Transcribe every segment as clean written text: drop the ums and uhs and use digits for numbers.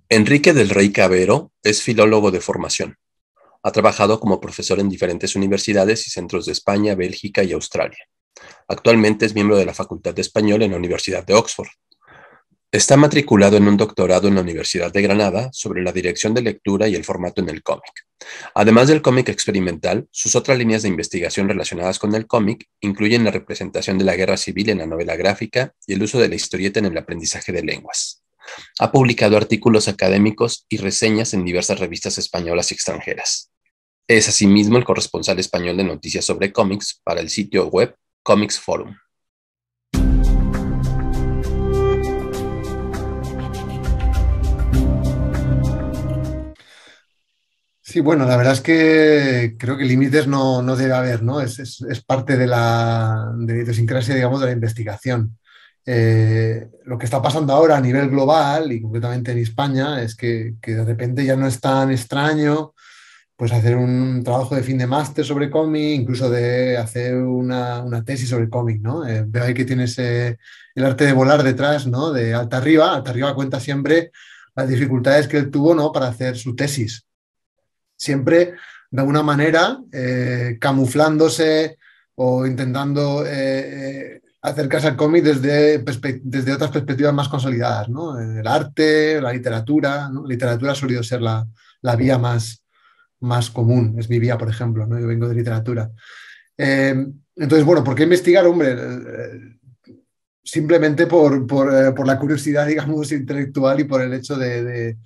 Enrique del Rey Cavero es filólogo de formación. Ha trabajado como profesor en diferentes universidades y centros de España, Bélgica y Australia. Actualmente es miembro de la Facultad de Español en la Universidad de Oxford. Está matriculado en un doctorado en la Universidad de Granada sobre la dirección de lectura y el formato en el cómic. Además del cómic experimental, sus otras líneas de investigación relacionadas con el cómic incluyen la representación de la guerra civil en la novela gráfica y el uso de la historieta en el aprendizaje de lenguas. Ha publicado artículos académicos y reseñas en diversas revistas españolas y extranjeras. Es asimismo el corresponsal español de noticias sobre cómics para el sitio web Comics Forum. Sí, bueno, la verdad es que creo que límites no debe haber, ¿no? Es parte de la idiosincrasia, digamos, de la investigación. Lo que está pasando ahora a nivel global y concretamente en España es que de repente ya no es tan extraño pues hacer un trabajo de fin de máster sobre cómic, incluso de hacer una tesis sobre cómic, ¿no? Veo ahí que tienes el arte de volar detrás, ¿no? De Alta Arriba. Alta Arriba cuenta siempre las dificultades que él tuvo, ¿no? Para hacer su tesis. Siempre de alguna manera camuflándose o intentando acercarse al cómic desde otras perspectivas más consolidadas, ¿no? El arte, la literatura, ¿no? La literatura ha solido ser la vía más común, es mi vía, por ejemplo, ¿no? Yo vengo de literatura. Entonces, bueno, ¿por qué investigar? Hombre, simplemente por la curiosidad, digamos, intelectual y por el hecho de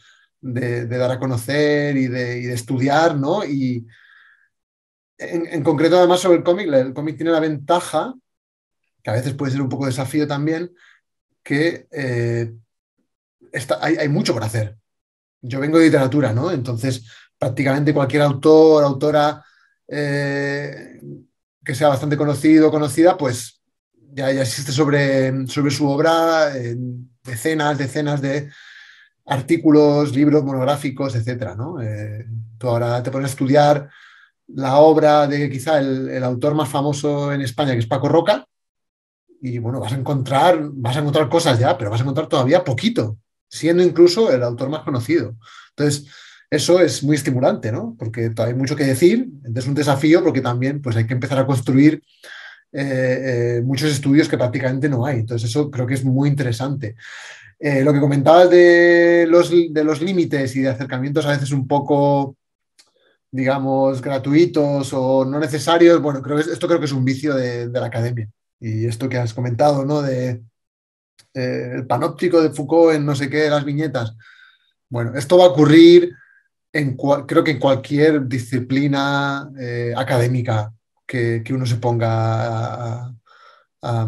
dar a conocer y de estudiar, ¿no? Y en concreto, además, sobre el cómic tiene la ventaja, que a veces puede ser un poco desafío también, que hay mucho por hacer. Yo vengo de literatura, ¿no? Entonces, prácticamente cualquier autor, autora que sea bastante conocido o conocida, pues ya existe sobre su obra decenas de artículos, libros monográficos, etcétera, ¿no? Tú ahora te pones a estudiar la obra de quizá el autor más famoso en España, que es Paco Roca, y bueno, vas a encontrar cosas ya, pero vas a encontrar todavía poquito, siendo incluso el autor más conocido. Entonces, eso es muy estimulante, ¿no? Porque todavía hay mucho que decir, es un desafío porque también pues, hay que empezar a construir muchos estudios que prácticamente no hay. Entonces, eso creo que es muy interesante. Lo que comentabas de los límites y de acercamientos a veces un poco, digamos, gratuitos o no necesarios, bueno, esto creo que es un vicio de la academia. Y esto que has comentado, ¿no? El panóptico de Foucault en no sé qué de las viñetas. Bueno, esto va a ocurrir creo que en cualquier disciplina académica que uno se ponga a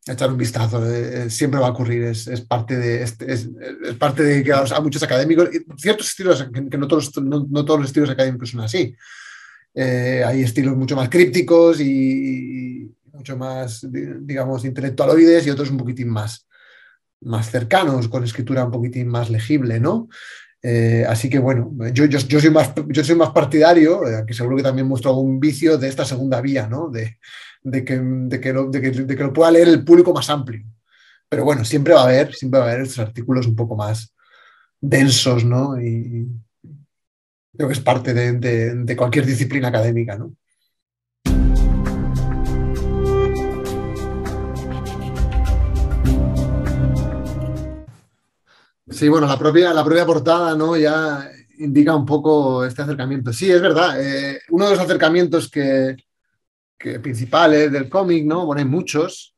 echar un vistazo. Siempre va a ocurrir, es parte es parte de que a muchos académicos, ciertos estilos, que no todos los estilos académicos son así. Hay estilos mucho más crípticos y mucho más, digamos, intelectualoides y otros un poquitín más cercanos, con escritura un poquitín más legible, ¿no? Así que bueno, yo soy más partidario, que seguro que también muestro algún vicio de esta segunda vía, ¿no? De que lo pueda leer el público más amplio. Pero bueno, siempre va a haber estos artículos un poco más densos, ¿no? Y creo que es parte de cualquier disciplina académica, ¿no? Sí, bueno, la propia portada, ¿no? Ya indica un poco este acercamiento. Sí, es verdad. Uno de los acercamientos que principales del cómic, ¿no? Bueno, hay muchos.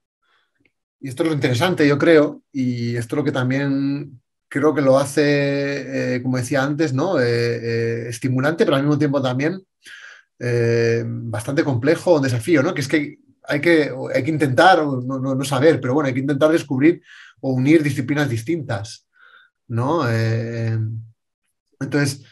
Y esto es lo interesante, yo creo. Y esto es lo que también creo que lo hace, como decía antes, ¿no? Estimulante, pero al mismo tiempo también bastante complejo, un desafío, ¿no? Que es que hay que intentar, no saber, pero bueno, hay que intentar descubrir o unir disciplinas distintas, ¿no? Entonces,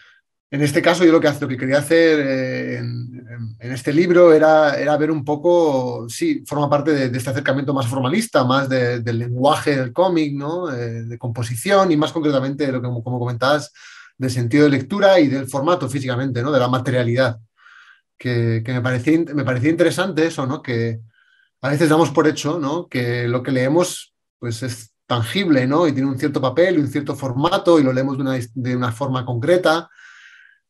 en este caso, yo lo que quería hacer en este libro era ver un poco, sí, forma parte de este acercamiento más formalista, más del lenguaje del cómic, ¿no? De composición y más concretamente, de lo que, como comentabas, del sentido de lectura y del formato físicamente, ¿no? De la materialidad. Que me parecía interesante eso, ¿no? Que a veces damos por hecho, ¿no? Que lo que leemos pues es tangible, ¿no? Y tiene un cierto papel y un cierto formato y lo leemos de una forma concreta.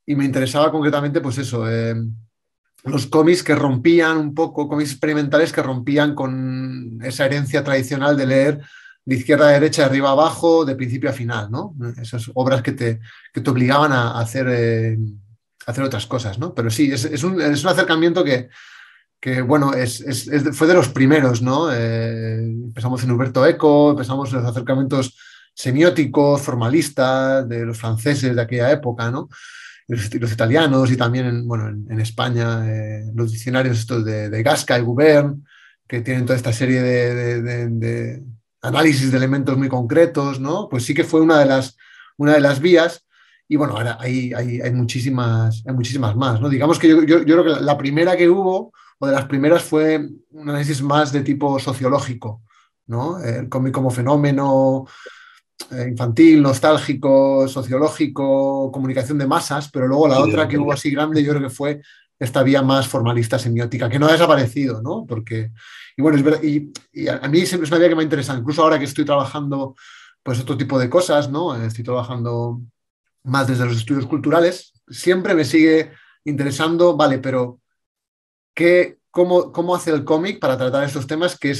Y me interesaba concretamente, pues eso, los cómics que rompían un poco, cómics experimentales que rompían con esa herencia tradicional de leer de izquierda a derecha, de arriba a abajo, de principio a final, ¿no? Esas obras que te obligaban a hacer otras cosas, ¿no? Pero sí, es un acercamiento que bueno, fue de los primeros, ¿no? Empezamos en Humberto Eco, empezamos en los acercamientos semióticos, formalistas, de los franceses de aquella época, ¿no? Los italianos y también bueno, en España los diccionarios estos de Gasca y Gubern, que tienen toda esta serie de análisis de elementos muy concretos, ¿no? Pues sí que fue una de las vías. Y bueno, ahora hay muchísimas más, ¿no? Digamos que yo creo que la primera que hubo, o de las primeras, fue un análisis más de tipo sociológico, ¿no? El cómic como fenómeno infantil, nostálgico, sociológico, comunicación de masas, pero luego la otra que hubo así grande, yo creo que fue esta vía más formalista semiótica, que no ha desaparecido, ¿no? Porque, y bueno, es verdad, y a mí siempre es una vía que me ha interesado, incluso ahora que estoy trabajando, pues otro tipo de cosas, ¿no? Estoy trabajando más desde los estudios culturales, siempre me sigue interesando, vale, pero ¿cómo hace el cómic para tratar estos temas que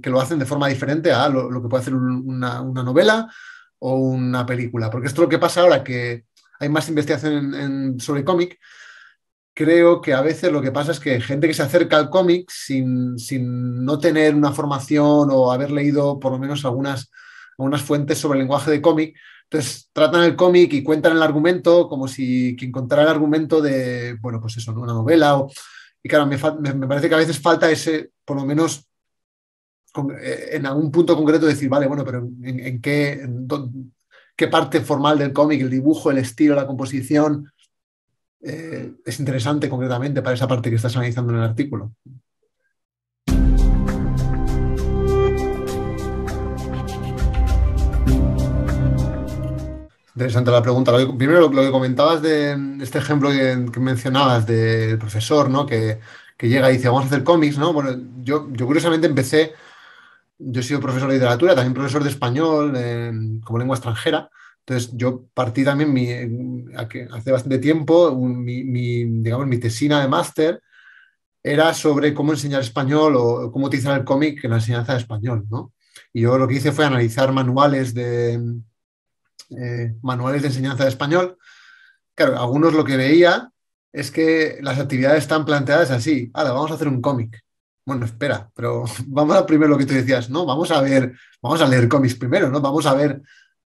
lo hacen de forma diferente a lo que puede hacer una novela o una película? Porque esto es lo que pasa ahora, que hay más investigación sobre cómic. Creo que a veces lo que pasa es que gente que se acerca al cómic sin no tener una formación o haber leído por lo menos algunas fuentes sobre el lenguaje de cómic, entonces tratan el cómic y cuentan el argumento como si quien contara el argumento de, bueno, pues eso, ¿no? Una novela. Y claro, me parece que a veces falta ese, por lo menos en algún punto concreto, decir, vale, bueno, pero ¿en qué parte formal del cómic, el dibujo, el estilo, la composición, es interesante concretamente para esa parte que estás analizando en el artículo? Interesante la pregunta. Primero, lo que comentabas de este ejemplo que mencionabas del profesor, ¿no? Que llega y dice, vamos a hacer cómics, ¿no? Bueno, yo curiosamente yo he sido profesor de literatura, también profesor de español como lengua extranjera. Entonces, yo partí también hace bastante tiempo, digamos, mi tesina de máster era sobre cómo enseñar español o cómo utilizar el cómic en la enseñanza de español, ¿no? Y yo lo que hice fue analizar manuales de enseñanza de español. Claro, algunos lo que veía es que las actividades están planteadas así. Ahora, vamos a hacer un cómic. Bueno, espera, pero vamos a primero lo que tú decías, ¿no? Vamos a leer cómics primero, ¿no? Vamos a ver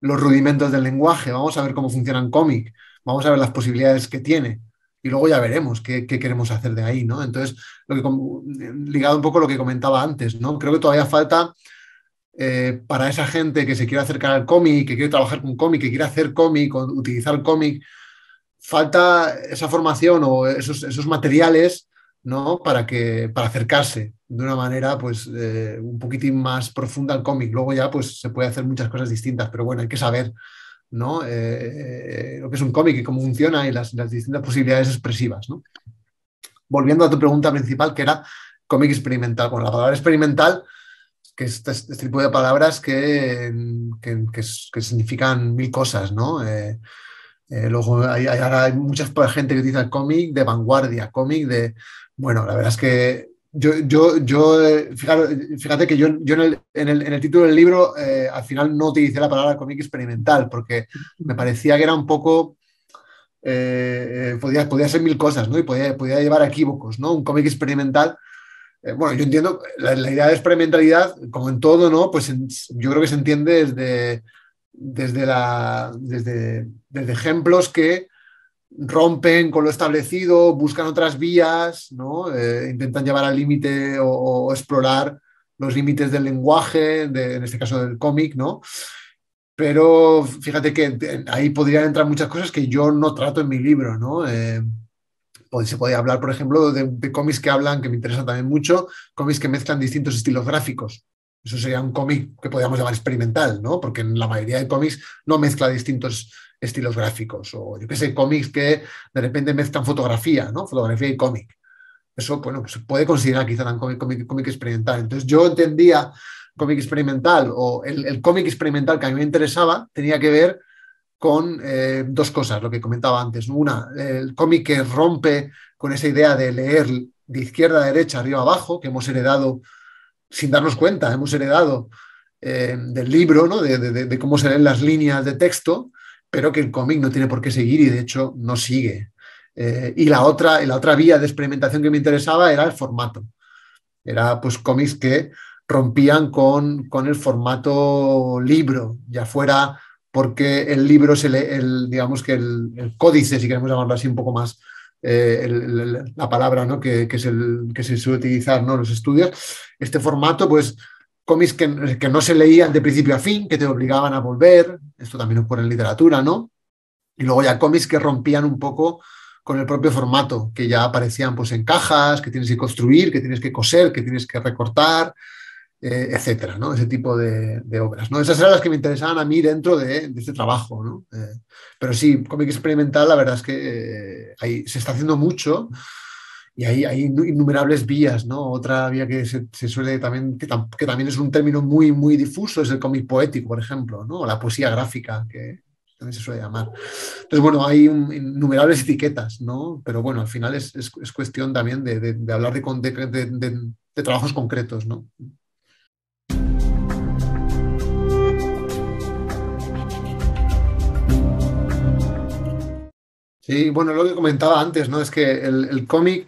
los rudimentos del lenguaje, vamos a ver cómo funciona un cómic, vamos a ver las posibilidades que tiene y luego ya veremos qué queremos hacer de ahí, ¿no? Entonces, ligado un poco a lo que comentaba antes, ¿no? Creo que todavía falta para esa gente que se quiere acercar al cómic, que quiere trabajar con cómic, que quiere hacer cómic o utilizar el cómic, falta esa formación o esos materiales, ¿no? Para acercarse de una manera pues un poquitín más profunda al cómic. Luego ya pues se puede hacer muchas cosas distintas, pero bueno, hay que saber, ¿no? Lo que es un cómic y cómo funciona y las distintas posibilidades expresivas, ¿no? Volviendo a tu pregunta principal, que era cómic experimental. Bueno, la palabra experimental, que es este tipo de palabras que significan mil cosas, ¿no? Luego ahora hay mucha gente que utiliza el cómic de vanguardia, cómic de... Bueno, la verdad es que fíjate que yo en el título del libro al final no utilicé la palabra cómic experimental porque me parecía que era un poco... podía ser mil cosas, ¿no? Y podía llevar a equívocos, ¿no? Un cómic experimental... bueno, yo entiendo la idea de experimentalidad, como en todo, ¿no? Pues yo creo que se entiende desde ejemplos que rompen con lo establecido, buscan otras vías, ¿no? Intentan llevar al límite o explorar los límites del lenguaje, en este caso del cómic, ¿no? Pero fíjate que ahí podrían entrar muchas cosas que yo no trato en mi libro, ¿no? Se puede hablar, por ejemplo, de cómics que me interesan también mucho, cómics que mezclan distintos estilos gráficos. Eso sería un cómic que podríamos llamar experimental, ¿no? Porque en la mayoría de cómics no mezcla distintos estilos gráficos. O yo qué sé, cómics que de repente mezclan fotografía, ¿no? Fotografía y cómic. Eso, bueno, se puede considerar quizá un cómic experimental. Entonces yo entendía cómic experimental o el cómic experimental que a mí me interesaba tenía que ver con dos cosas, lo que comentaba antes. Una, el cómic que rompe con esa idea de leer de izquierda a derecha, arriba a abajo, que hemos heredado sin darnos cuenta, hemos heredado del libro, ¿no? De cómo se leen las líneas de texto, pero que el cómic no tiene por qué seguir y de hecho no sigue. Y la otra vía de experimentación que me interesaba era el formato. Era pues cómics que rompían con el formato libro, ya fuera porque el libro se lee, digamos que el códice, si queremos llamarlo así un poco más, la palabra, ¿no? que se suele utilizar, ¿no? En los estudios. Este formato, pues cómics que no se leían de principio a fin, que te obligaban a volver, esto también ocurre en literatura, ¿no? Y luego ya cómics que rompían un poco con el propio formato, que ya aparecían pues en cajas, que tienes que construir, que tienes que coser, que tienes que recortar, etcétera, ¿no? Ese tipo de obras, ¿no? Esas eran las que me interesaban a mí dentro de este trabajo, ¿no? Pero sí, cómic experimental, la verdad es que se está haciendo mucho y hay innumerables vías, ¿no? Otra vía que se suele también, que también es un término muy, muy difuso, es el cómic poético, por ejemplo, ¿no? O la poesía gráfica, que también se suele llamar. Entonces, bueno, hay innumerables etiquetas, ¿no? Pero bueno, al final es cuestión también de hablar de trabajos concretos, ¿no? Sí, bueno, lo que comentaba antes, ¿no? Es que el cómic,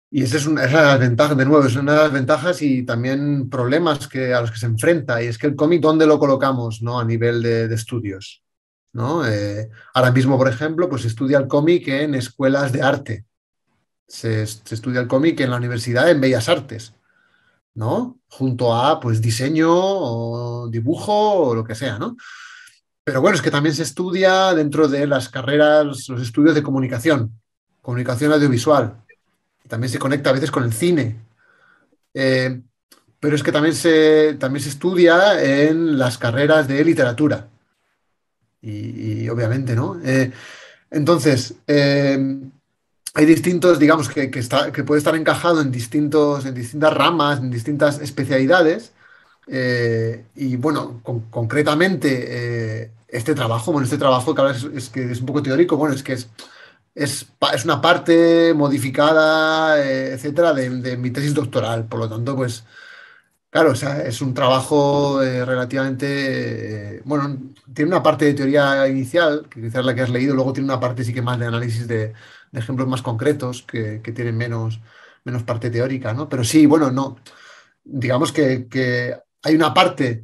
y esa es una de las ventajas, de nuevo, es una de las ventajas y también problemas a los que se enfrenta, y es que el cómic, ¿dónde lo colocamos, ¿no? A nivel de estudios, ¿no? Ahora mismo, por ejemplo, pues se estudia el cómic en escuelas de arte, se estudia el cómic en la universidad en Bellas Artes, ¿no? Junto a, pues, diseño o dibujo o lo que sea, ¿no? Pero bueno, es que también se estudia dentro de las carreras, los estudios de comunicación audiovisual. También se conecta a veces con el cine. Eh, pero es que también se estudia en las carreras de literatura. Y obviamente, ¿no? Entonces, hay distintos, digamos, que puede estar encajado en distintas ramas, en distintas especialidades. Y bueno, concretamente, este trabajo que ahora es que es un poco teórico, bueno, es que es una parte modificada, etcétera, de mi tesis doctoral. Por lo tanto, pues, claro, o sea, es un trabajo relativamente, bueno, tiene una parte de teoría inicial, que quizás es la que has leído, luego tiene una parte sí que más de análisis de ejemplos más concretos, que tienen menos parte teórica, ¿no? Pero sí, bueno, no, digamos que hay una parte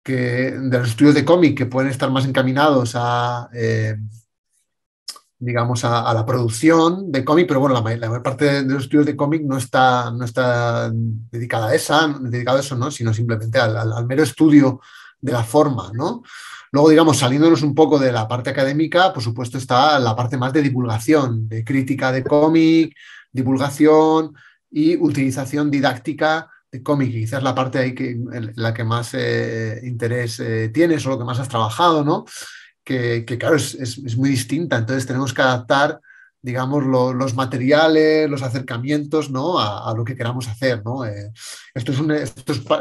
de los estudios de cómic que pueden estar más encaminados digamos, a la producción de cómic, pero bueno, la mayor parte de los estudios de cómic no está dedicado a eso, ¿no? Sino simplemente al mero estudio de la forma, ¿no? Luego, digamos, saliéndonos un poco de la parte académica, por supuesto, está la parte más de divulgación, de crítica de cómic, divulgación y utilización didáctica de cómic. Y quizás la parte ahí en la que más interés tienes o lo que más has trabajado, ¿no? Que claro, es muy distinta. Entonces tenemos que adaptar, digamos, los materiales, los acercamientos, ¿no? A lo que queramos hacer, ¿no?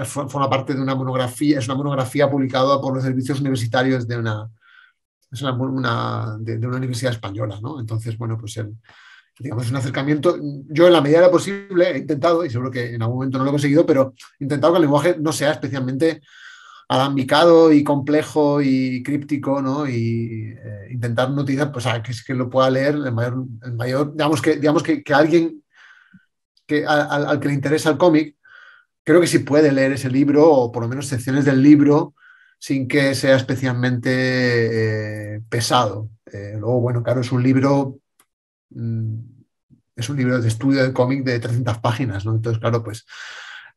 Forma parte de una monografía, es una monografía publicada por los servicios universitarios de una universidad española, ¿no? Entonces, bueno, pues digamos, es un acercamiento. Yo, en la medida de lo posible, he intentado, y seguro que en algún momento no lo he conseguido, pero he intentado que el lenguaje no sea especialmente alambicado y complejo y críptico, ¿no? Y intentar no utilizar, pues, que lo pueda leer el mayor, digamos que alguien al que le interesa el cómic, creo que sí puede leer ese libro, o por lo menos secciones del libro, sin que sea especialmente pesado. Luego, bueno, claro, mm, es un libro de estudio de cómic de 300 páginas, ¿no? Entonces, claro, pues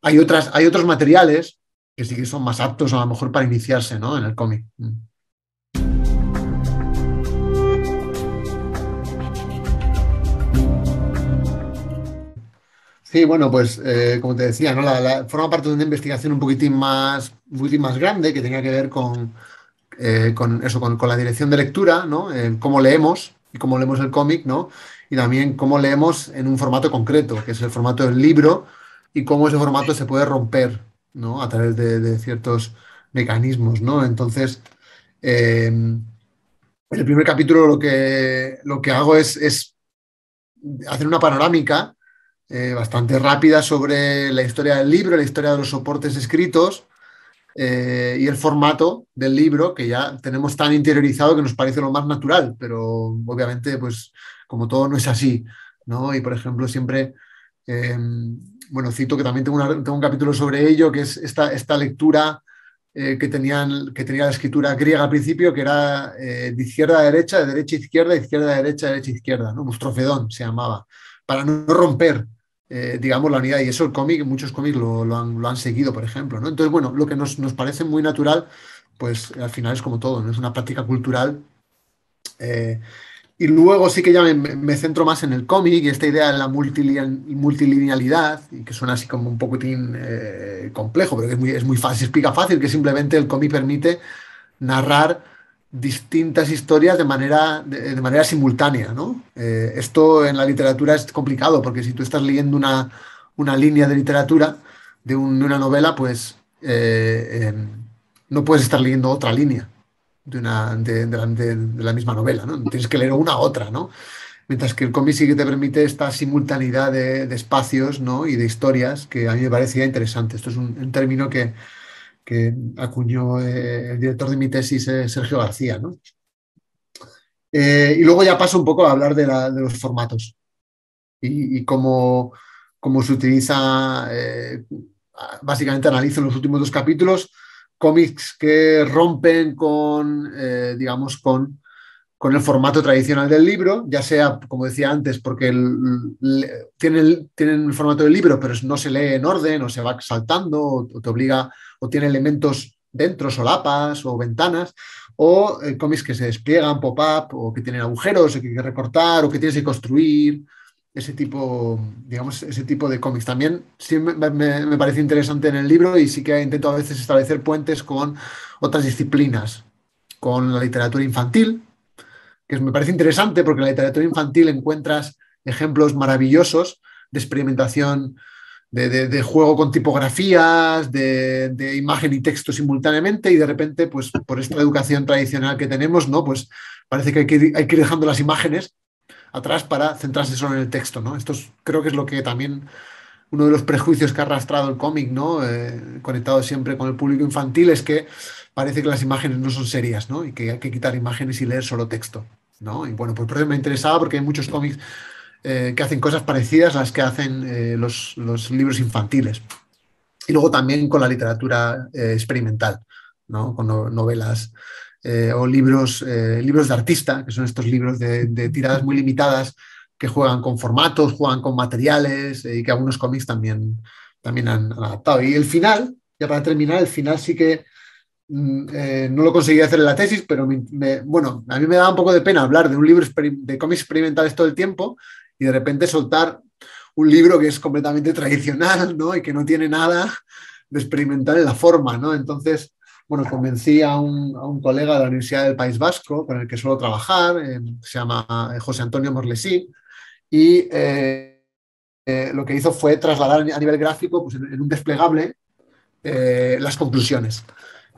hay otros materiales que sí que son más aptos a lo mejor para iniciarse, ¿no? En el cómic. Sí, bueno, pues como te decía, ¿no? Forma parte de una investigación un poquitín más grande que tenía que ver con eso, con la dirección de lectura, ¿no? Cómo leemos y cómo leemos el cómic, ¿no? Y también cómo leemos en un formato concreto, que es el formato del libro, y cómo ese formato se puede romper ¿no? A través de ciertos mecanismos, ¿no? Entonces, en el primer capítulo lo que hago es hacer una panorámica bastante rápida sobre la historia del libro, la historia de los soportes escritos y el formato del libro, que ya tenemos tan interiorizado que nos parece lo más natural, pero obviamente, pues como todo no es así, ¿no? Y por ejemplo, siempre, eh, bueno, cito que también tengo un capítulo sobre ello, que es esta lectura que tenía la escritura griega al principio, que era de izquierda a derecha, de derecha a izquierda, izquierda a derecha, derecha a izquierda, ¿no? Bustrofedón se llamaba, para no romper digamos, la unidad. Y eso el cómic, muchos cómics lo han seguido, por ejemplo, ¿no? Entonces, bueno, lo que nos parece muy natural, pues al final es como todo, ¿no? Es una práctica cultural. eh, y luego sí que ya me centro más en el cómic y esta idea de la multilinealidad, y que suena así como un poquitín complejo, pero que es muy fácil, se explica fácil, que simplemente el cómic permite narrar distintas historias de manera simultánea, ¿no? Esto en la literatura es complicado porque si tú estás leyendo una línea de literatura de una novela, pues no puedes estar leyendo otra línea de la misma novela, ¿no? Tienes que leer una a otra, ¿no? Mientras que el cómic sí que te permite esta simultaneidad de espacios, ¿no? Y de historias que a mí me parecía interesante. Esto es un término que acuñó el director de mi tesis, Sergio García, ¿no? Y luego ya paso un poco a hablar de los formatos y cómo se utiliza, básicamente analizo en los últimos dos capítulos cómics que rompen digamos, con el formato tradicional del libro, ya sea, como decía antes, porque tienen el formato del libro, pero no se lee en orden o se va saltando o te obliga o tiene elementos dentro, solapas o ventanas, o cómics que se despliegan, pop-up, o que tienen agujeros, o que hay que recortar, o que tienes que construir, ese tipo, digamos, ese tipo de cómics. También sí me parece interesante en el libro y sí que intento a veces establecer puentes con otras disciplinas, con la literatura infantil, me parece interesante porque en la literatura infantil encuentras ejemplos maravillosos de experimentación, de juego con tipografías, de imagen y texto simultáneamente y de repente, pues por esta educación tradicional que tenemos, ¿no? Pues parece que hay que ir dejando las imágenes atrás para centrarse solo en el texto, ¿no? Creo que es lo que también uno de los prejuicios que ha arrastrado el cómic, ¿no? Conectado siempre con el público infantil, es que parece que las imágenes no son serias, ¿no? Y que hay que quitar imágenes y leer solo texto, ¿no? Y bueno, pues por eso me interesaba porque hay muchos cómics que hacen cosas parecidas a las que hacen los libros infantiles. Y luego también con la literatura experimental, ¿no? Con novelas o libros de artista, que son estos libros de tiradas muy limitadas que juegan con formatos, juegan con materiales y que algunos cómics también han adaptado. Y el final, ya para terminar, el final sí que no lo conseguí hacer en la tesis, pero bueno, a mí me da un poco de pena hablar de un libro de cómics experimentales todo el tiempo y de repente soltar un libro que es completamente tradicional, ¿no? Y que no tiene nada de experimental en la forma, ¿no? Entonces, bueno, convencí a un colega de la Universidad del País Vasco, con el que suelo trabajar, se llama José Antonio Morlesí, y lo que hizo fue trasladar a nivel gráfico, pues, en un desplegable, las conclusiones.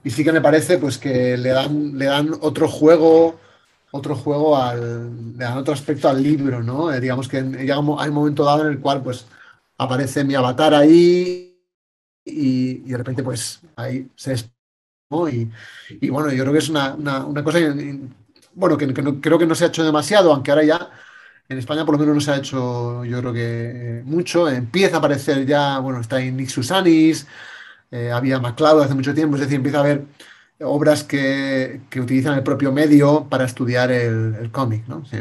Y sí que me parece pues, que le dan le dan otro aspecto al libro, ¿no? Digamos que hay un momento dado en el cual pues aparece mi avatar ahí y de repente pues ahí se ¿no? Y bueno, yo creo que es una cosa bueno, que creo que no se ha hecho demasiado, aunque ahora ya en España por lo menos no se ha hecho, yo creo que mucho. Empieza a aparecer ya, bueno, está en Nick Susanis, había MacLeod hace mucho tiempo, es decir, empieza a haber obras que utilizan el propio medio para estudiar el cómic, ¿no? Sí.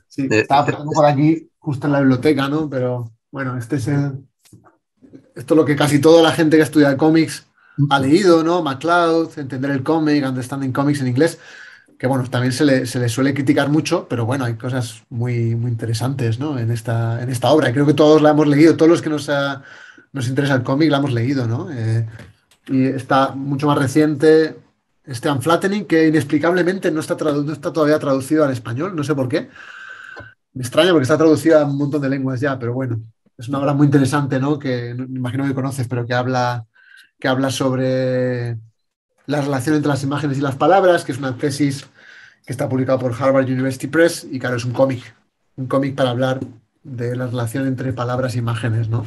Sí, Eh, estaba pasando por aquí, justo en la biblioteca, ¿no? Pero bueno, esto es lo que casi toda la gente que estudia cómics ha leído, ¿no? MacLeod, Entender el cómic, Understanding Comics en inglés, que bueno, también se le suele criticar mucho, pero bueno, hay cosas muy interesantes, ¿no? En esta obra. Creo que todos la hemos leído, todos los que nos interesa el cómic la hemos leído, ¿no? Y está mucho más reciente Unflattening, que inexplicablemente no está todavía traducido al español, no sé por qué. Me extraña porque está traducido a un montón de lenguas ya, pero bueno. Es una obra muy interesante, ¿no? Que me imagino que conoces, pero que habla sobre la relación entre las imágenes y las palabras, que es una tesis que está publicado por Harvard University Press y claro, es un cómic para hablar de la relación entre palabras e imágenes, ¿no?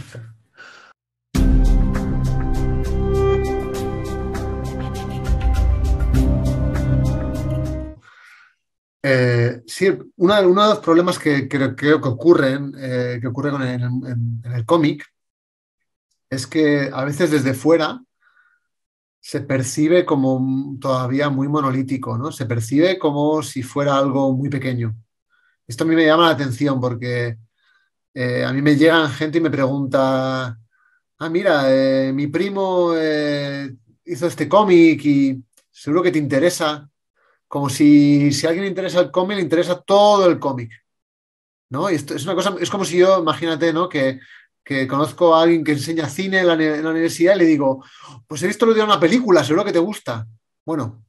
Sí, uno de los problemas que creo que ocurre en el cómic, es que a veces desde fuera se percibe como todavía muy monolítico, ¿no? Se percibe como si fuera algo muy pequeño. Esto a mí me llama la atención porque a mí me llegan gente y me pregunta, ah, mira, mi primo hizo este cómic y seguro que te interesa, como si a alguien le interesa el cómic, le interesa todo el cómic, ¿no? Y esto es una cosa, es como si yo, imagínate, ¿no? Que conozco a alguien que enseña cine en la universidad y le digo, pues he visto lo de una película, seguro que te gusta. Bueno,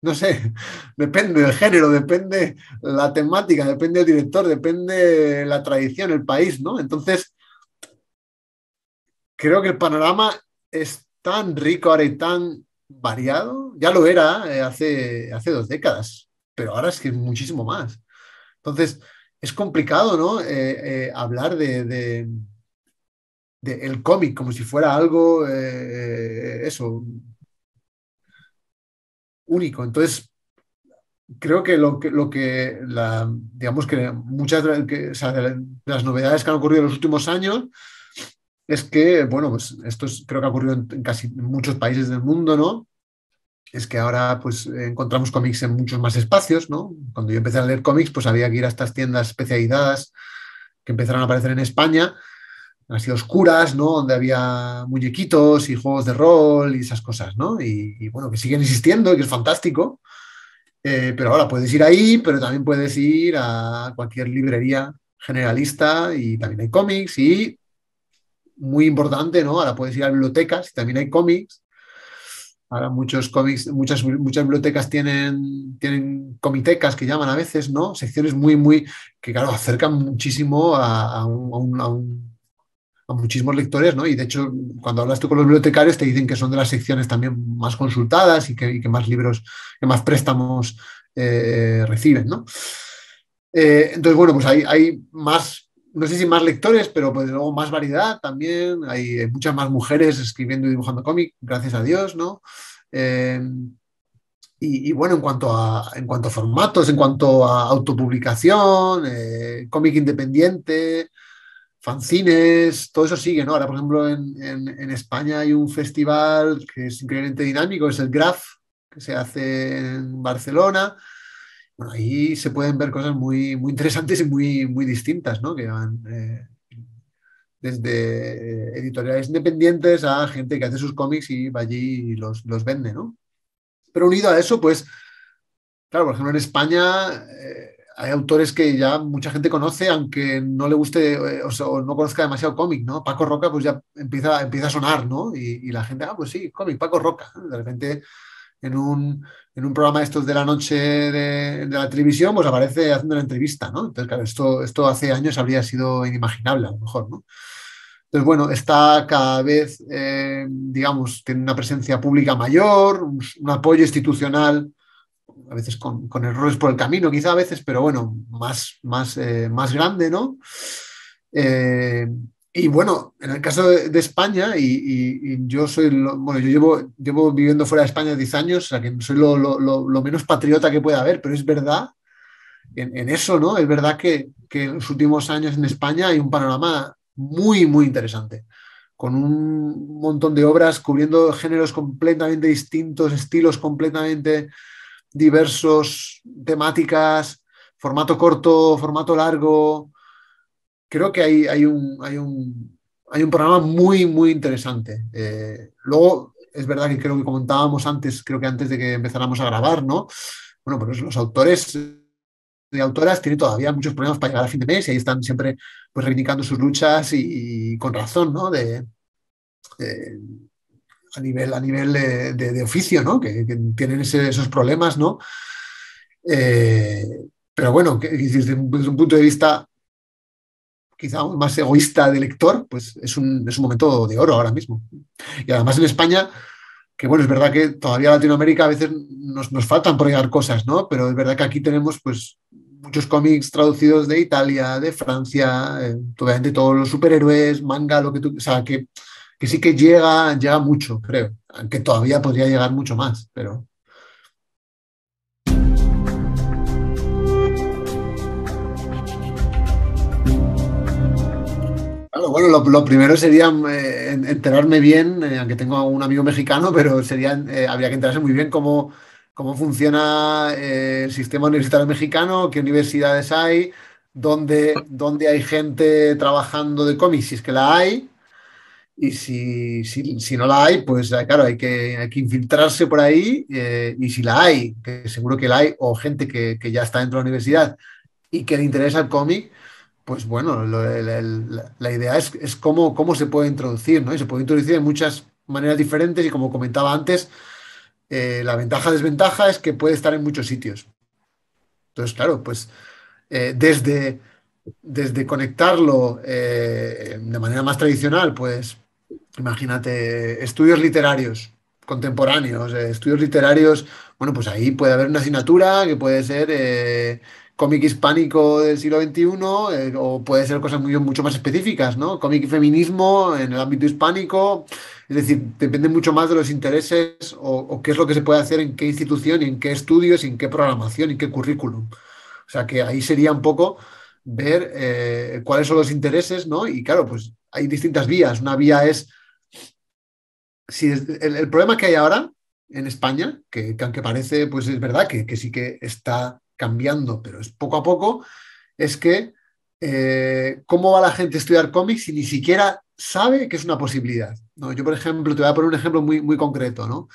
no sé, depende del género, depende la temática, depende del director, depende la tradición, el país, ¿no? Entonces, creo que el panorama es tan rico ahora y tan variado. Ya lo era hace 2 décadas, pero ahora es que es muchísimo más. Entonces, es complicado, ¿no? Hablar de el cómic como si fuera algo, eso, único. Entonces, creo que digamos que muchas o sea, de las novedades que han ocurrido en los últimos años es que, bueno, pues creo que ha ocurrido en casi muchos países del mundo, ¿no? Es que ahora pues encontramos cómics en muchos más espacios, ¿no? Cuando yo empecé a leer cómics, pues había que ir a estas tiendas especializadas que empezaron a aparecer en España, así oscuras, ¿no? Donde había muñequitos y juegos de rol y esas cosas, ¿no? Y bueno, que siguen existiendo y que es fantástico. Pero ahora puedes ir ahí, pero también puedes ir a cualquier librería generalista y también hay cómics y, muy importante, ¿no? Ahora puedes ir a bibliotecas y también hay cómics. Ahora muchos cómics, muchas bibliotecas tienen comitecas que llaman a veces, ¿no? Secciones que claro, acercan muchísimo a muchísimos lectores, ¿no? Y de hecho, cuando hablas tú con los bibliotecarios, te dicen que son de las secciones también más consultadas y que más libros, que más préstamos reciben, ¿no? Entonces, bueno, pues hay más, no sé si más lectores, pero pues luego más variedad también. Hay muchas más mujeres escribiendo y dibujando cómic, gracias a Dios, ¿no? Eh, y bueno, en cuanto a formatos, en cuanto a autopublicación, cómic independiente, fanzines, todo eso sigue, ¿no? Ahora, por ejemplo, en España hay un festival que es increíblemente dinámico, es el GRAF, que se hace en Barcelona. Bueno, ahí se pueden ver cosas muy, muy interesantes y muy distintas, ¿no? Que van desde editoriales independientes a gente que hace sus cómics y va allí y los vende, ¿no? Pero unido a eso, pues, claro, por ejemplo, en España hay autores que ya mucha gente conoce, aunque no le guste o no conozca demasiado cómic, ¿no? Paco Roca, pues ya empieza a sonar, ¿no? Y la gente, pues sí, cómic, Paco Roca. De repente en un programa de estos de la noche de la televisión, pues aparece haciendo una entrevista, ¿no? Entonces, claro, esto hace años habría sido inimaginable, a lo mejor, ¿no? Entonces, bueno, está cada vez, digamos, tiene una presencia pública mayor, un apoyo institucional, a veces con errores por el camino, quizá a veces, pero bueno, más grande, ¿no? Eh, y bueno, en el caso de España, y yo soy, bueno, yo llevo viviendo fuera de España 10 años, o sea que soy lo menos patriota que pueda haber, pero es verdad en eso, ¿no? Es verdad que en los últimos años en España hay un panorama muy, muy interesante, con un montón de obras cubriendo géneros completamente distintos, estilos completamente diversos, temáticas, formato corto, formato largo. Creo que hay un programa muy, muy interesante. Luego, es verdad que creo que comentábamos antes, creo que antes de que empezáramos a grabar, ¿no? Bueno, pues los autores y autoras tienen todavía muchos problemas para llegar a fin de mes y ahí están siempre pues reivindicando sus luchas y con razón, ¿no? De- a nivel de oficio, ¿no? Que tienen esos problemas, ¿no? Eh, pero bueno, desde un punto de vista quizá más egoísta de lector, pues es un momento de oro ahora mismo. Y además en España, que bueno, es verdad que todavía en Latinoamérica a veces nos faltan por llegar cosas, ¿no? Pero es verdad que aquí tenemos pues muchos cómics traducidos de Italia, de Francia, obviamente todos los superhéroes, manga, lo que tú, o sea, que sí que llega mucho, creo, aunque todavía podría llegar mucho más, pero... Claro, bueno, lo primero sería enterarme bien, aunque tengo un amigo mexicano, pero habría que enterarse muy bien cómo funciona el sistema universitario mexicano, qué universidades hay, dónde hay gente trabajando de cómics, si es que la hay, y si no la hay, pues claro, hay que infiltrarse por ahí, y si la hay, que seguro que la hay, o gente que ya está dentro de la universidad y que le interesa el cómic, pues bueno, la idea es cómo se puede introducir, ¿no? Y se puede introducir de muchas maneras diferentes y como comentaba antes, la ventaja-desventaja es que puede estar en muchos sitios. Entonces, claro, pues desde conectarlo de manera más tradicional, pues imagínate, estudios literarios contemporáneos, estudios literarios, bueno, pues ahí puede haber una asignatura que puede ser cómic hispánico del siglo XXI, o puede ser cosas mucho más específicas, ¿no? Cómic y feminismo en el ámbito hispánico, es decir, depende mucho más de los intereses o qué es lo que se puede hacer en qué institución, y en qué estudios, y en qué programación, y qué currículum. O sea que ahí sería un poco ver cuáles son los intereses, ¿no? Y claro, pues hay distintas vías. Una vía es si el problema que hay ahora en España, que aunque parece, pues es verdad que sí que está cambiando, pero es poco a poco, es que cómo va la gente a estudiar cómics si ni siquiera sabe que es una posibilidad, ¿no? Yo, por ejemplo, te voy a poner un ejemplo muy, muy concreto, ¿no?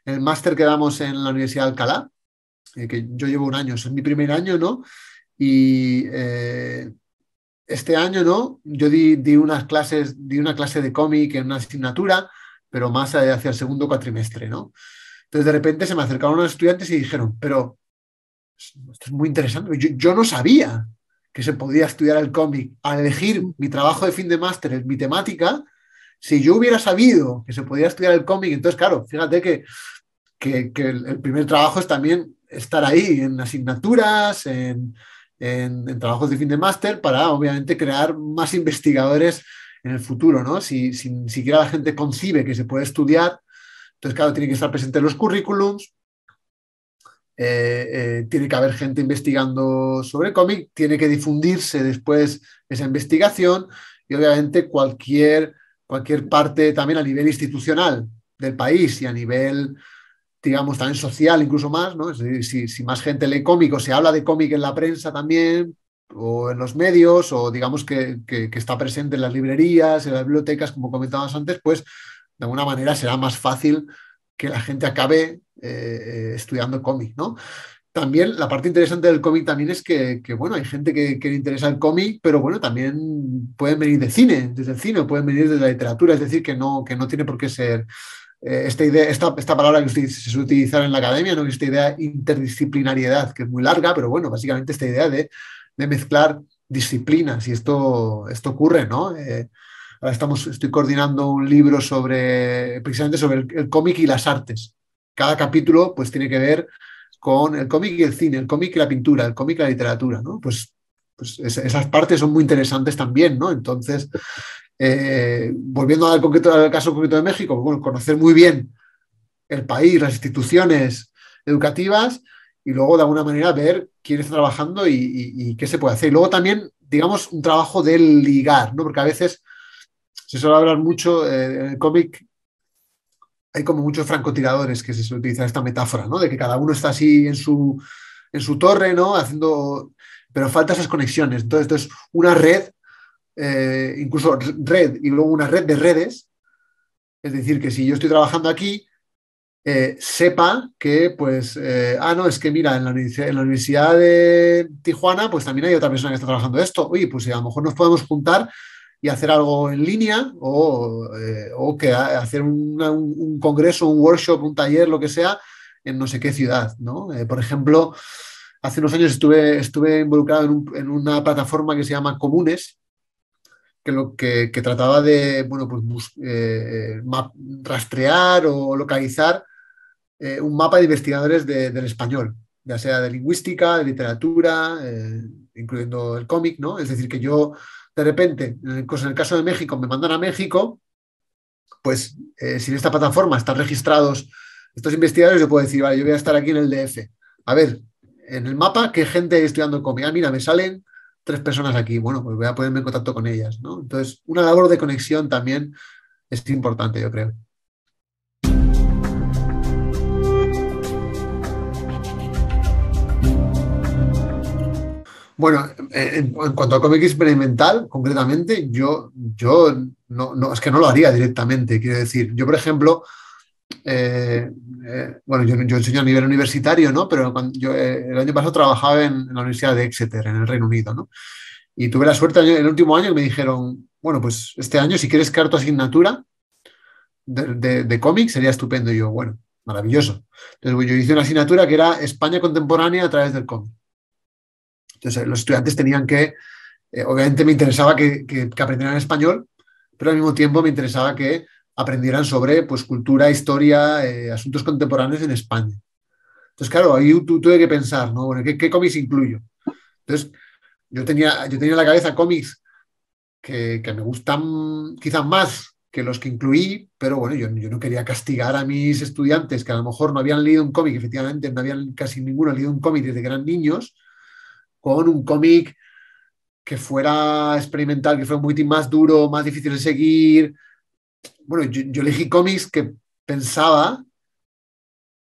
El máster que damos en la Universidad de Alcalá, que yo llevo un año, es mi primer año, ¿no? Y este año, ¿no? Yo di una clase de cómic en una asignatura, pero más hacia el segundo cuatrimestre, ¿no? Entonces, de repente se me acercaron unos estudiantes y dijeron, pero esto es muy interesante. Yo no sabía que se podía estudiar el cómic. Al elegir mi trabajo de fin de máster en mi temática, si yo hubiera sabido que se podía estudiar el cómic, entonces, claro, fíjate que el primer trabajo es también estar ahí en asignaturas, en trabajos de fin de máster, para obviamente crear más investigadores en el futuro, ¿no? Si ni siquiera la gente concibe que se puede estudiar, entonces, claro, tiene que estar presente en los currículums, tiene que haber gente investigando sobre cómic, tiene que difundirse después esa investigación y obviamente cualquier parte también a nivel institucional del país y a nivel, digamos, también social, incluso más, ¿no? Es decir, si más gente lee cómic o se habla de cómic en la prensa también, o en los medios, o digamos que está presente en las librerías, en las bibliotecas, como comentabas antes, pues de alguna manera será más fácil que la gente acabe estudiando cómic, ¿no? También la parte interesante del cómic también es que, bueno, hay gente que le interesa el cómic, pero bueno, también pueden venir de cine, desde el cine, o pueden venir desde la literatura, es decir, que no tiene por qué ser esta palabra que se suele utilizar en la academia, ¿no? Esta idea de interdisciplinariedad, que es muy larga, pero bueno, básicamente esta idea de mezclar disciplinas, y esto ocurre, ¿no? Ahora estoy coordinando un libro precisamente sobre el cómic y las artes. Cada capítulo pues tiene que ver con el cómic y el cine, el cómic y la pintura, el cómic y la literatura, ¿no? Pues esas partes son muy interesantes también, ¿no? Entonces, volviendo al caso concreto de México, bueno, conocer muy bien el país, las instituciones educativas, y luego de alguna manera ver quién está trabajando y qué se puede hacer. Y luego también, digamos, un trabajo de ligar, ¿no? Porque a veces se suele hablar mucho en el cómic, hay como muchos francotiradores que se suele utilizar esta metáfora, ¿no? De que cada uno está así en su torre, ¿no? Pero falta esas conexiones. Entonces una red, incluso red y luego una red de redes, es decir, que si yo estoy trabajando aquí, sepa que, pues, no, es que mira, en la Universidad de Tijuana, pues también hay otra persona que está trabajando esto. Oye, pues a lo mejor nos podemos juntar y hacer algo en línea, o que hacer un congreso, un workshop, un taller, lo que sea, en no sé qué ciudad, ¿no? Por ejemplo, hace unos años estuve involucrado en una plataforma que se llama Comunes, que trataba de, bueno, pues rastrear o localizar un mapa de investigadores del español, ya sea de lingüística, de literatura, incluyendo el cómic, ¿no? Es decir, que yo de repente, en el caso de México, me mandan a México, pues si en esta plataforma están registrados estos investigadores, yo puedo decir, vale, yo voy a estar aquí en el DF. A ver, en el mapa, ¿qué gente hay estudiando cómic? Ah, mira, me salen 3 personas aquí. Bueno, pues voy a ponerme en contacto con ellas, ¿no? Entonces, una labor de conexión también es importante, yo creo. Bueno, en cuanto a cómic experimental, concretamente, yo no, es que no lo haría directamente. Quiero decir, yo, por ejemplo, bueno, yo enseño a nivel universitario, ¿no? Pero yo el año pasado trabajaba en la Universidad de Exeter, en el Reino Unido, ¿no? Y tuve la suerte el último año que me dijeron, bueno, pues este año, si quieres crear tu asignatura de cómics, sería estupendo. Y yo, bueno, maravilloso. Entonces, yo hice una asignatura que era España contemporánea a través del cómic. Entonces, los estudiantes tenían que, obviamente me interesaba que aprendieran español, pero al mismo tiempo me interesaba que aprendieran sobre pues, cultura, historia, asuntos contemporáneos en España. Entonces, claro, ahí tuve que pensar, ¿no? Bueno, ¿qué cómics incluyo? Entonces, yo tenía en la cabeza cómics que me gustan quizás más que los que incluí, pero bueno, yo no quería castigar a mis estudiantes que a lo mejor no habían leído un cómic, efectivamente no habían casi ninguno leído un cómic desde que eran niños, con un cómic que fuera experimental, que fuera un poquitín más duro, más difícil de seguir. Bueno, yo elegí cómics que pensaba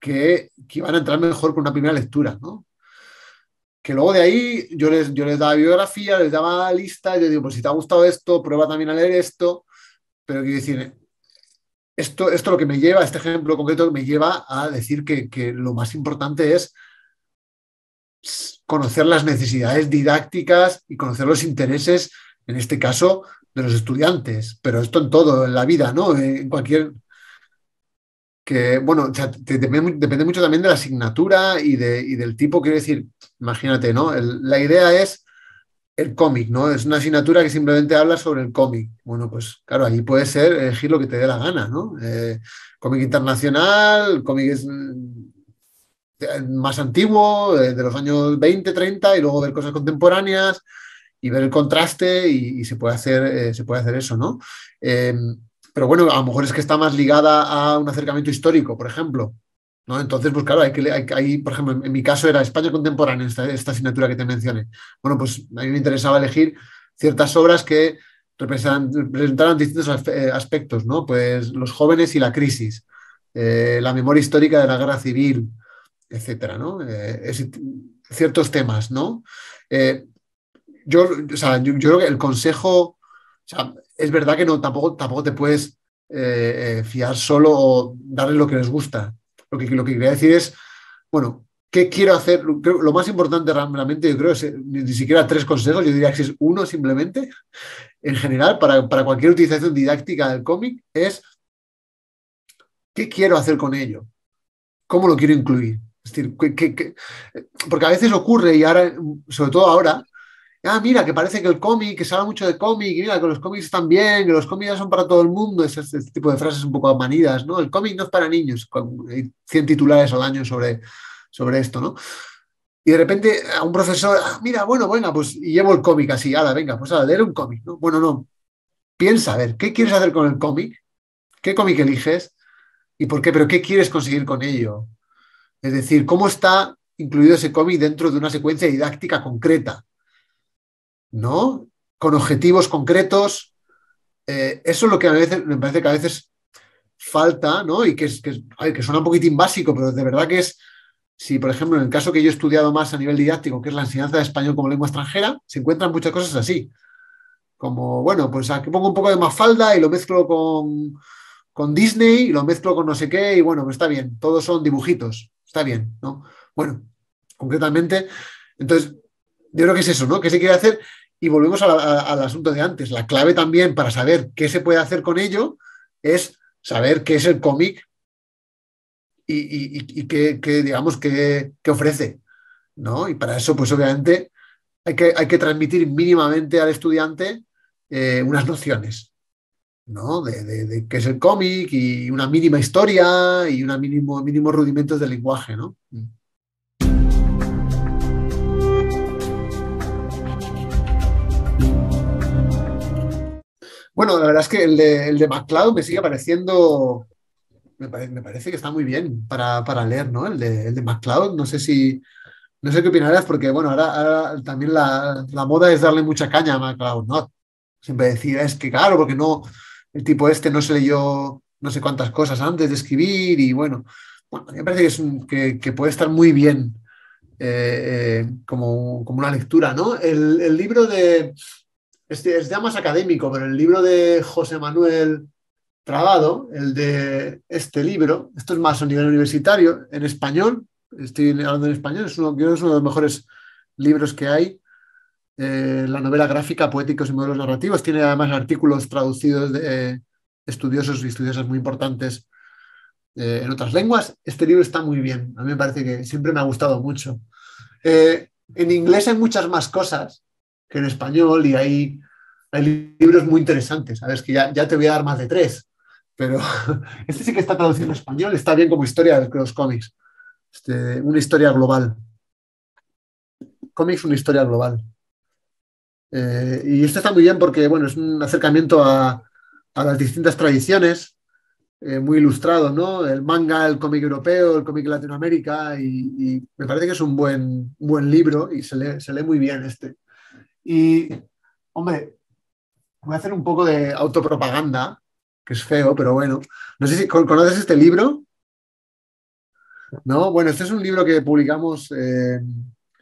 que iban a entrar mejor con una primera lectura, ¿no? Que luego de ahí yo les daba biografía, les daba lista, y yo digo, pues si te ha gustado esto, prueba también a leer esto, pero quiero decir, esto lo que me lleva, este ejemplo concreto me lleva a decir que lo más importante es conocer las necesidades didácticas y conocer los intereses, en este caso, de los estudiantes, pero esto en todo, en la vida, ¿no? En cualquier... Que, bueno, o sea, depende mucho también de la asignatura y del tipo, quiero decir, imagínate, ¿no? La idea es el cómic, ¿no? Es una asignatura que simplemente habla sobre el cómic. Bueno, pues claro, ahí puede ser elegir lo que te dé la gana, ¿no? Cómic internacional, cómic más antiguo, de los años 20, 30, y luego ver cosas contemporáneas y ver el contraste y se puede hacer eso, ¿no? Pero bueno, a lo mejor es que está más ligada a un acercamiento histórico, por ejemplo, ¿no? Entonces, pues claro, por ejemplo, en mi caso era España contemporánea, esta asignatura que te mencioné. Bueno, pues a mí me interesaba elegir ciertas obras que representaran distintos aspectos, ¿no? Pues los jóvenes y la crisis, la memoria histórica de la guerra civil, etcétera, ¿no? Ciertos temas, ¿no? Eh, o sea, yo creo que el consejo, o sea, es verdad que tampoco te puedes fiar solo o darle lo que les gusta. Lo que quería decir es, bueno, ¿qué quiero hacer? Lo más importante realmente, yo creo, es ni siquiera 3 consejos, yo diría que es uno simplemente, en general, para cualquier utilización didáctica del cómic, es ¿qué quiero hacer con ello? ¿Cómo lo quiero incluir? Es decir, porque a veces ocurre, y ahora, sobre todo ahora, mira, que parece que el cómic, que se habla mucho de cómic, y mira, que los cómics están bien, que los cómics ya son para todo el mundo, este tipo de frases un poco manidas, ¿no? El cómic no es para niños, hay 100 titulares al año sobre esto, ¿no? Y de repente a un profesor, mira, bueno, venga, pues y llevo el cómic así, venga, pues a leer un cómic, ¿no? Bueno, no, piensa, a ver, ¿qué quieres hacer con el cómic? ¿Qué cómic eliges? ¿Y por qué? ¿Pero qué quieres conseguir con ello? Es decir, ¿cómo está incluido ese cómic dentro de una secuencia didáctica concreta? ¿No? Con objetivos concretos. Eso es lo que a veces me parece que a veces falta, ¿no? Y que suena un poquitín básico, pero de verdad que es, si por ejemplo en el caso que yo he estudiado más a nivel didáctico, que es la enseñanza de español como lengua extranjera, se encuentran muchas cosas así. Como, bueno, pues aquí pongo un poco de Mafalda y lo mezclo con Disney y lo mezclo con no sé qué y bueno, pues está bien, todos son dibujitos, está bien, ¿no? Bueno, concretamente, entonces, yo creo que es eso, ¿no? ¿Qué se quiere hacer? Y volvemos al asunto de antes. La clave también para saber qué se puede hacer con ello es saber qué es el cómic y qué, digamos, qué ofrece, ¿no? Y para eso, pues obviamente, hay que transmitir mínimamente al estudiante unas nociones, ¿no? De qué es el cómic y una mínima historia y unos mínimos rudimentos del lenguaje, ¿no? Bueno, la verdad es que el de MacLeod me sigue pareciendo, me parece que está muy bien para leer, ¿no? El de MacLeod, no sé qué opinarás, porque bueno, ahora también la moda es darle mucha caña a MacLeod, ¿no? Siempre decir, es que claro, porque no, el tipo este no se leyó no sé cuántas cosas antes de escribir y bueno, me parece que puede estar muy bien como una lectura, ¿no? El libro es ya más académico, pero el libro de José Manuel Trabado, el de este libro, esto es más a nivel universitario, en español, estoy hablando en español, creo que es uno de los mejores libros que hay, la novela gráfica, poéticos y modelos narrativos, tiene además artículos traducidos de estudiosos y estudiosas muy importantes en otras lenguas. Este libro está muy bien, a mí me parece que siempre me ha gustado mucho. En inglés hay muchas más cosas que en español y hay libros muy interesantes. Sabes que ya te voy a dar más de tres, pero este sí que está traducido en español, está bien como historia de los cómics. Una historia global. Cómics, una historia global. Y esto está muy bien porque, bueno, es un acercamiento a las distintas tradiciones, muy ilustrado, ¿no? El manga, el cómic europeo, el cómic de Latinoamérica, y me parece que es un buen libro y se lee muy bien este. Y, hombre, voy a hacer un poco de autopropaganda, que es feo, pero bueno. No sé si conoces este libro, ¿no? Bueno, este es un libro que publicamos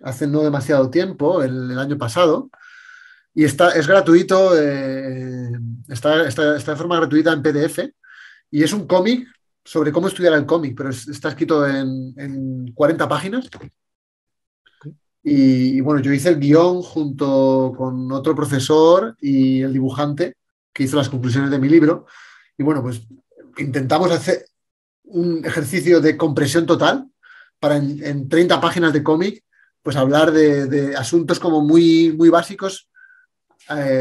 hace no demasiado tiempo, el año pasado, y es gratuito, está de forma gratuita en PDF, y es un cómic sobre cómo estudiar el cómic, pero está escrito en 40 páginas. Y bueno, yo hice el guión junto con otro profesor y el dibujante que hizo las conclusiones de mi libro. Y bueno, pues intentamos hacer un ejercicio de compresión total para en 30 páginas de cómic, pues hablar de asuntos como muy básicos,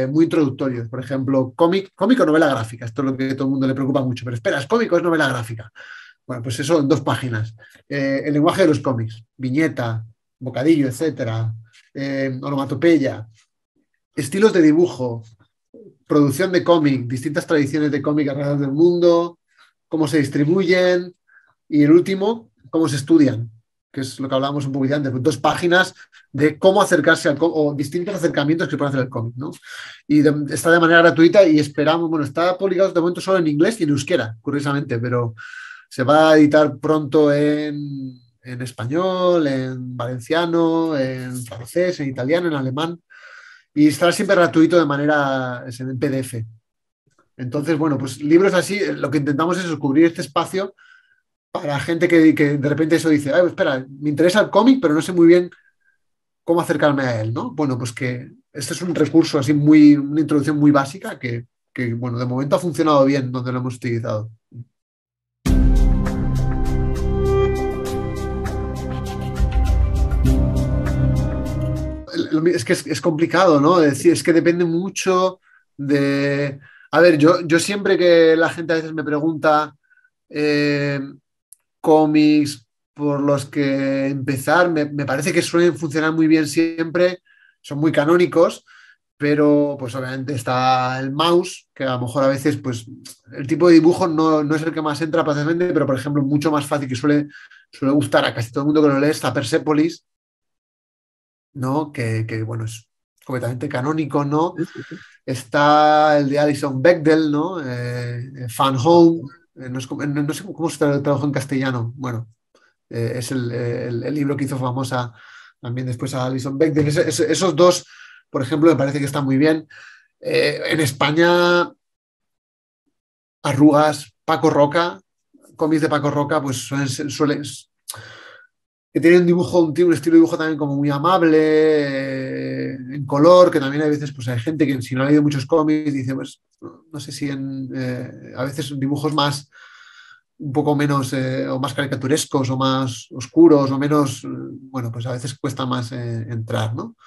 muy introductorios. Por ejemplo, cómic o novela gráfica. Esto es lo que a todo el mundo le preocupa mucho. Pero espera, ¿es cómic o es novela gráfica? Bueno, pues eso en 2 páginas. El lenguaje de los cómics, viñeta, bocadillo, etcétera, onomatopeya, estilos de dibujo, producción de cómic, distintas tradiciones de cómic alrededor del mundo, cómo se distribuyen y el último, cómo se estudian, que es lo que hablábamos un poquito antes, 2 páginas de cómo acercarse al cómic o distintos acercamientos que puede hacer el cómic, ¿no? Y está de manera gratuita y esperamos, bueno, está publicado de momento solo en inglés y en euskera, curiosamente, pero se va a editar pronto en español, en valenciano, en francés, en italiano, en alemán, y estará siempre gratuito de manera en PDF. Entonces, bueno, pues libros así, lo que intentamos es descubrir este espacio para gente que de repente eso dice, ay, espera, me interesa el cómic, pero no sé muy bien cómo acercarme a él, ¿no? Bueno, pues que este es un recurso así una introducción muy básica que, bueno, de momento ha funcionado bien donde lo hemos utilizado. Es que es complicado, ¿no? Es decir, es que depende mucho de... A ver, yo siempre que la gente a veces me pregunta eh, cómics por los que empezar, me parece que suelen funcionar muy bien siempre, son muy canónicos, pero pues obviamente está el mouse, que a lo mejor a veces pues el tipo de dibujo no es el que más entra fácilmente, pero por ejemplo mucho más fácil que suele gustar a casi todo el mundo que lo lee está Persepolis, ¿no? Bueno, es completamente canónico, ¿no? Está el de Alison Bechdel, ¿no? Fan Home, no sé cómo se tradujo en castellano. Bueno, es el libro que hizo famosa también después a Alison Bechdel. Esos dos, por ejemplo, me parece que están muy bien. En España, Arrugas, Paco Roca, cómics de Paco Roca, pues suelen que tiene un estilo de dibujo también como muy amable, en color, que también a veces pues hay gente que si no ha leído muchos cómics dice, pues no sé si a veces dibujos un poco menos o más caricaturescos o más oscuros o menos, bueno, pues a veces cuesta más entrar, ¿no?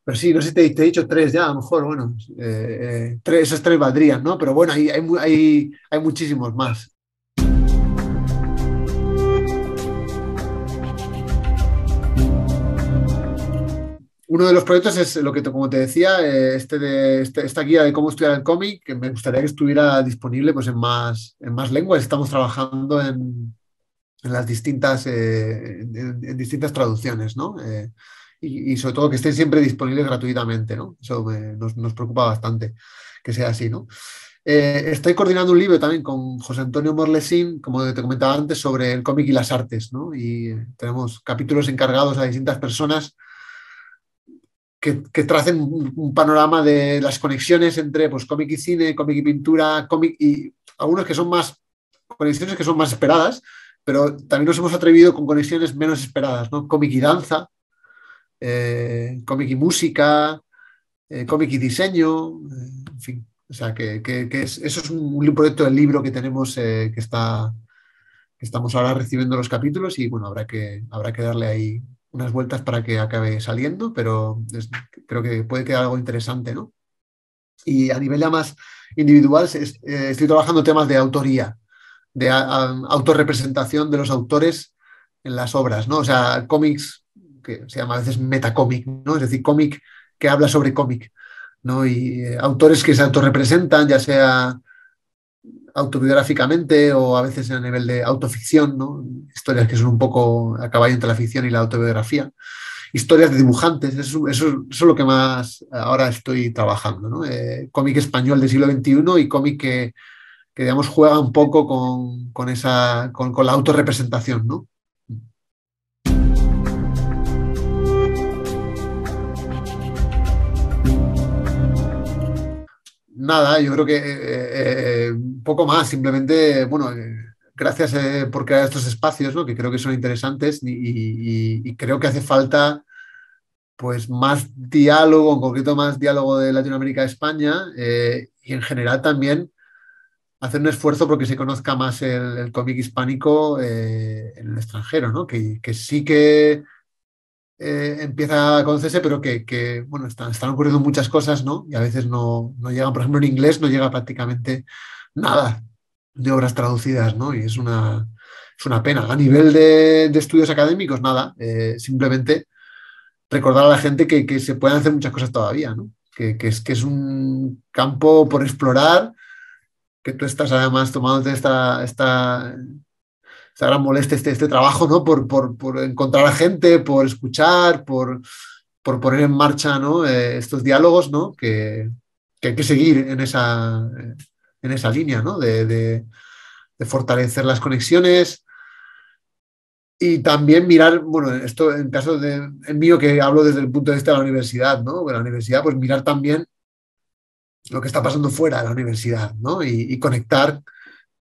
Pero sí, no sé si te he dicho tres ya, a lo mejor, bueno, esos tres valdrían, ¿no? Pero bueno, hay muchísimos más. Uno de los proyectos es lo que, como te decía, esta guía de cómo estudiar el cómic, que me gustaría que estuviera disponible pues, en más lenguas. Estamos trabajando en las distintas, en distintas traducciones, ¿no? Y sobre todo que estén siempre disponibles gratuitamente, ¿no? Eso nos preocupa bastante que sea así, ¿no? Estoy coordinando un libro también con José Antonio Morlesín, como te comentaba antes, sobre el cómic y las artes, ¿no? Y tenemos capítulos encargados a distintas personas que tracen un panorama de las conexiones entre pues, cómic y cine, cómic y pintura, cómic y algunos que son más conexiones que son más esperadas, pero también nos hemos atrevido con conexiones menos esperadas, ¿no? Cómic y danza, cómic y música, cómic y diseño, en fin. O sea, eso es un proyecto del libro que tenemos que estamos ahora recibiendo los capítulos y bueno, habrá que darle ahí unas vueltas para que acabe saliendo, pero creo que puede quedar algo interesante, ¿no? Y a nivel ya más individual, estoy trabajando temas de autoría, de autorrepresentación de los autores en las obras, ¿no? O sea, cómics, que se llama a veces metacómic, ¿no? Es decir, cómic que habla sobre cómic, ¿no? Y autores que se autorrepresentan, ya sea autobiográficamente o a veces a nivel de autoficción, ¿no? Historias que son un poco a caballo entre la ficción y la autobiografía. Historias de dibujantes, eso es lo que más ahora estoy trabajando, ¿no? Cómic español del siglo XXI y cómic que digamos, juega un poco con la autorrepresentación, ¿no? Nada, yo creo que un poco más, simplemente, bueno, gracias por crear estos espacios, ¿no? Que creo que son interesantes y creo que hace falta pues más diálogo, en concreto más diálogo de Latinoamérica a España y en general también hacer un esfuerzo porque se conozca más el cómic hispánico en el extranjero, ¿no? Que sí que empieza a conocerse, pero bueno, están ocurriendo muchas cosas, ¿no? Y a veces no llegan, por ejemplo, en inglés no llega prácticamente nada de obras traducidas, ¿no? Y es una pena. A nivel de estudios académicos, nada, simplemente recordar a la gente que se pueden hacer muchas cosas todavía, ¿no? Que es un campo por explorar, que tú estás además tomándote esta gran molestia, este trabajo, ¿no? Por encontrar a gente, por escuchar, por poner en marcha, ¿no? Estos diálogos, ¿no? Que hay que seguir en esa línea, ¿no? De fortalecer las conexiones y también mirar, bueno, esto en caso de el mío que hablo desde el punto de vista de la universidad, ¿no? De la universidad, pues mirar también lo que está pasando fuera de la universidad, ¿no? Y conectar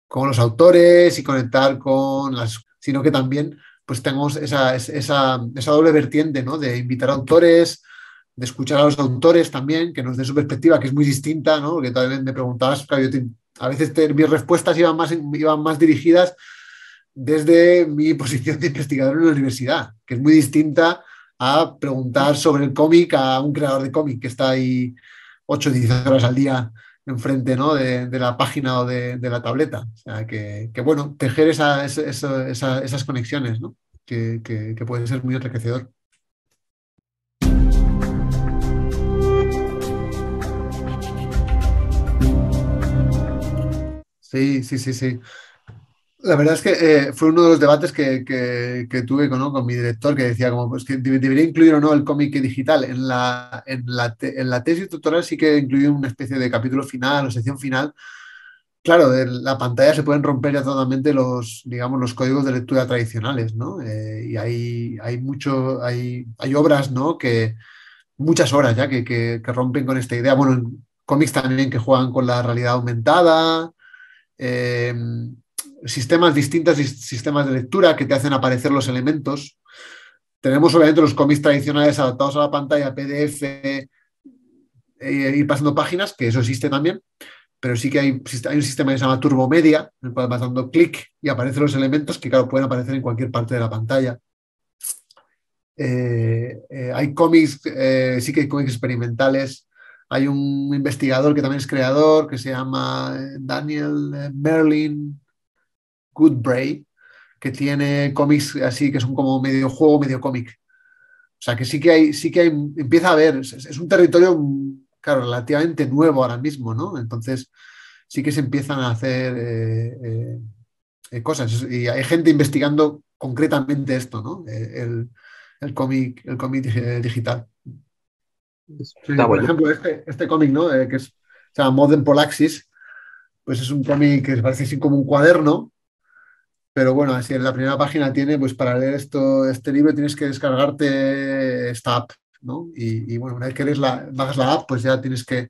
con los autores y conectar con sino que también pues tenemos esa doble vertiente, ¿no? De invitar a autores, de escuchar a los autores también, que nos dé su perspectiva, que es muy distinta, ¿no? Porque también me preguntabas, claro, a veces mis respuestas iban más dirigidas desde mi posición de investigador en la universidad, que es muy distinta a preguntar sobre el cómic a un creador de cómic que está ahí 8 o 10 horas al día enfrente, ¿no? de la página o de la tableta. O sea, bueno, tejer esas conexiones, ¿no? Que puede ser muy enriquecedor. Sí, sí, sí, sí. La verdad es que fue uno de los debates que tuve con mi director, que decía como pues, que debería incluir o no el cómic digital. En la tesis doctoral sí que incluí una especie de capítulo final o sección final. Claro, de la pantalla se pueden romper ya totalmente digamos, los códigos de lectura tradicionales, ¿no? Y hay obras, ¿no? Muchas horas ya que rompen con esta idea. Bueno, en cómics también que juegan con la realidad aumentada. eh, distintos sistemas de lectura que te hacen aparecer los elementos. Tenemos obviamente los cómics tradicionales adaptados a la pantalla, PDF, ir pasando páginas, que eso existe también, pero sí que hay un sistema que se llama Turbomedia, en el cual vas dando clic y aparecen los elementos que, claro, pueden aparecer en cualquier parte de la pantalla. Hay cómics, sí que hay cómics experimentales. Hay un investigador que también es creador, que se llama Daniel Merlin Goodbray, que tiene cómics así que son como medio juego, medio cómic. O sea que empieza a haber, es un territorio, claro, relativamente nuevo ahora mismo, ¿no? Entonces sí que se empiezan a hacer cosas y hay gente investigando concretamente esto, ¿no? El cómic digital. Sí, Está por bueno. ejemplo, este cómic, ¿no? Se llama Modern Polaxis, pues es un cómic que parece así como un cuaderno, pero bueno, así en la primera página tiene, pues para leer este libro tienes que descargarte esta app, ¿no? Y bueno, una vez que bajas la app, pues ya tienes que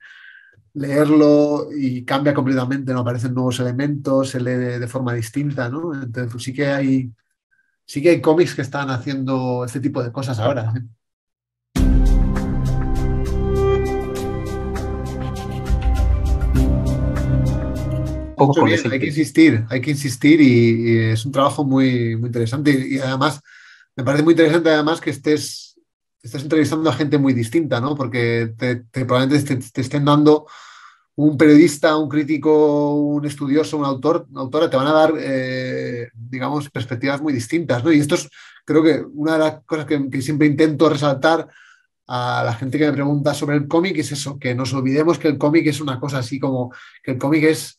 leerlo y cambia completamente, ¿no? Aparecen nuevos elementos, se lee de forma distinta, ¿no? Entonces, pues sí que hay cómics que están haciendo este tipo de cosas ahora. ¿Eh? Poco Hecho con bien, ese. hay que insistir y es un trabajo muy, muy interesante y además me parece muy interesante además que estés entrevistando a gente muy distinta, ¿no? Porque probablemente te estén dando un periodista, un crítico, un estudioso, un autor, una autora, te van a dar, digamos, perspectivas muy distintas, ¿no? Y esto es, creo que una de las cosas que siempre intento resaltar a la gente que me pregunta sobre el cómic es eso, que nos olvidemos que el cómic es una cosa así como que el cómic es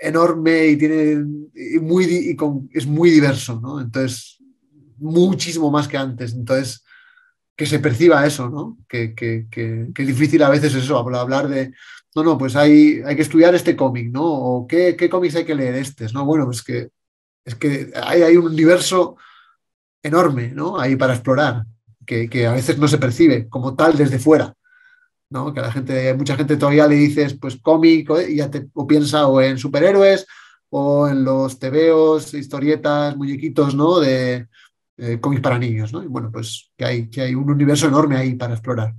enorme y tiene es muy diverso, ¿no? Entonces, muchísimo más que antes. Entonces, que se perciba eso, ¿no? Que es difícil a veces eso, hablar de, no, pues hay que estudiar este cómic, ¿no? O qué cómics hay que leer estos, ¿no? Bueno, pues es que hay un universo enorme, ¿no? Ahí para explorar, que a veces no se percibe como tal desde fuera. ¿No? Que mucha gente todavía le dices, pues cómic, y ya o piensa o en superhéroes o en los tebeos, historietas, muñequitos, ¿no? De cómics para niños, ¿no? Y bueno, pues que hay un universo enorme ahí para explorar.